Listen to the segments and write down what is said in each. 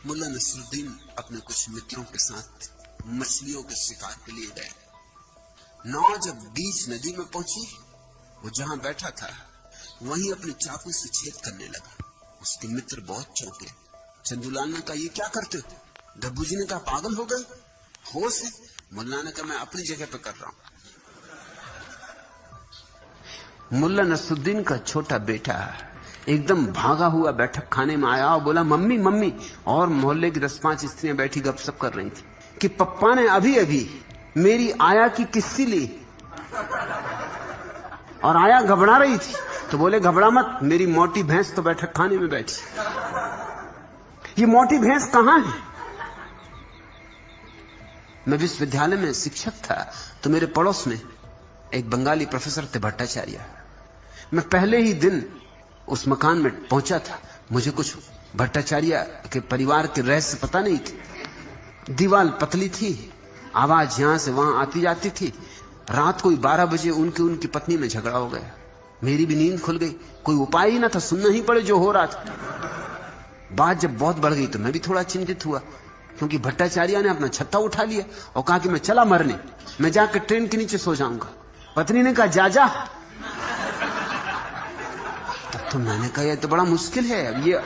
मुल्ला नसरुद्दीन अपने कुछ मित्रों के साथ मछलियों के शिकार के लिए गए। नाव जब बीच नदी में पहुंची, वो जहां बैठा था वहीं अपने चाकू से छेद करने लगा। उसके मित्र बहुत चौंके। चंदूलाल ने कहा, ये क्या करते हो? डब्बू जी ने कहा, पागल हो गए, होश है? मुल्ला ने कहा, मैं अपनी जगह पे कर रहा हूं। मुल्ला नसरुद्दीन का छोटा बेटा एकदम भागा हुआ बैठक खाने में आया और बोला, मम्मी मम्मी। और मोहल्ले की 10-5 स्त्रियां बैठी गपशप कर रही थी कि पप्पा ने अभी अभी मेरी आया की किस्सी ली। और आया घबरा रही थी तो बोले, घबरा मत, मेरी मोटी भैंस तो बैठक खाने में बैठी। ये मोटी भैंस कहां है? मैं विश्वविद्यालय में शिक्षक था तो मेरे पड़ोस में एक बंगाली प्रोफेसर थे, भट्टाचार्य। मैं पहले ही दिन उस मकान में पहुंचा था। मुझे कुछ भट्टाचार्य के परिवार के रहस्य पता नहीं थे। दीवार पतली थी, आवाज यहां से वहां आती जाती थी। रात कोई 12 बजे उनकी पत्नी में झगड़ा हो गया। मेरी भी नींद खुल गई। कोई उपाय ही ना था, सुनना ही पड़े जो हो रहा था। बात जब बहुत बढ़ गई तो मैं भी थोड़ा चिंतित हुआ, क्योंकि भट्टाचार्य ने अपना छत्ता उठा लिया और कहा कि मैं चला मरने, मैं जाकर ट्रेन के नीचे सो जाऊंगा। पत्नी ने कहा, जा। तब तो मैंने कहा, यह तो बड़ा मुश्किल है, अब ये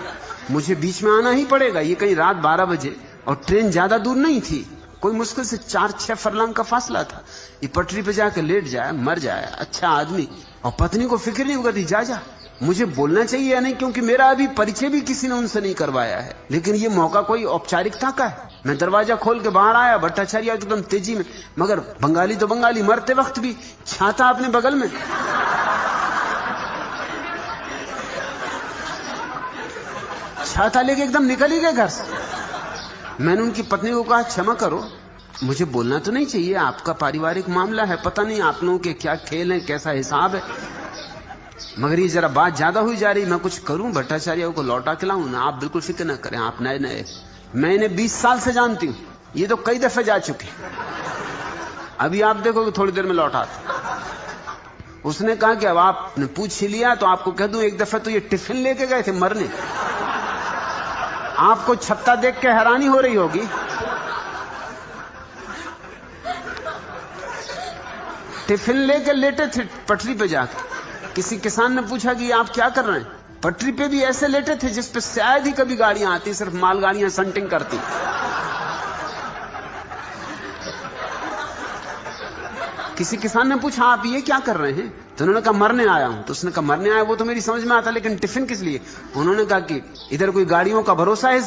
मुझे बीच में आना ही पड़ेगा। ये कहीं रात 12 बजे और ट्रेन ज्यादा दूर नहीं थी, कोई मुश्किल से 4-6 फरलांग का फासला था। ये पटरी पे जाकर लेट जाए, मर जाए, अच्छा आदमी। और पत्नी को फिक्र नहीं होगा, जा मुझे बोलना चाहिए या नहीं, क्योंकि मेरा अभी परिचय भी किसी ने उनसे नहीं करवाया है। लेकिन ये मौका कोई औपचारिकता का है। मैं दरवाजा खोल के बाहर आया, भट्टाचार्य एकदम तेजी में, मगर बंगाली तो बंगाली, मरते वक्त भी छाता अपने बगल में। छाता लेके एकदम निकल ही गए घर से। मैंने उनकी पत्नी को कहा, क्षमा करो, मुझे बोलना तो नहीं चाहिए, आपका पारिवारिक मामला है, पता नहीं आप लोगों के क्या खेल है, कैसा हिसाब है, मगर ये जरा बात ज्यादा हुई जा रही, मैं कुछ करूं, भट्टाचार्य को लौटा के लाऊं ना? आप बिल्कुल फिक्र ना करें, आप नए, मैं इन्हें 20 साल से जानती हूं, ये तो कई दफे जा चुके, अभी आप देखोगे थोड़ी देर में लौटाते। उसने कहा कि अब आपने पूछ ही लिया तो आपको कह दूं, एक दफे तो ये टिफिन लेके गए थे मरने, आपको छत्ता देख के हैरानी हो रही होगी। टिफिन लेके लेटे थे पटरी पे जाके। किसी किसान ने पूछा कि आप क्या कर रहे हैं? पटरी पे भी ऐसे लेटे थे जिस पे शायद ही कभी गाड़ियां आती, सिर्फ मालगाड़ियां संटिंग करती। किसी किसान ने पूछा, आप ये क्या कर रहे हैं? तो उन्होंने कहा, मरने आया हूं। तो उसने कहा, मरने आया वो तो मेरी समझ में आता, लेकिन टिफिन किस लिए? उन्होंने कहा कि इधर कोई गाड़ियों का भरोसा है,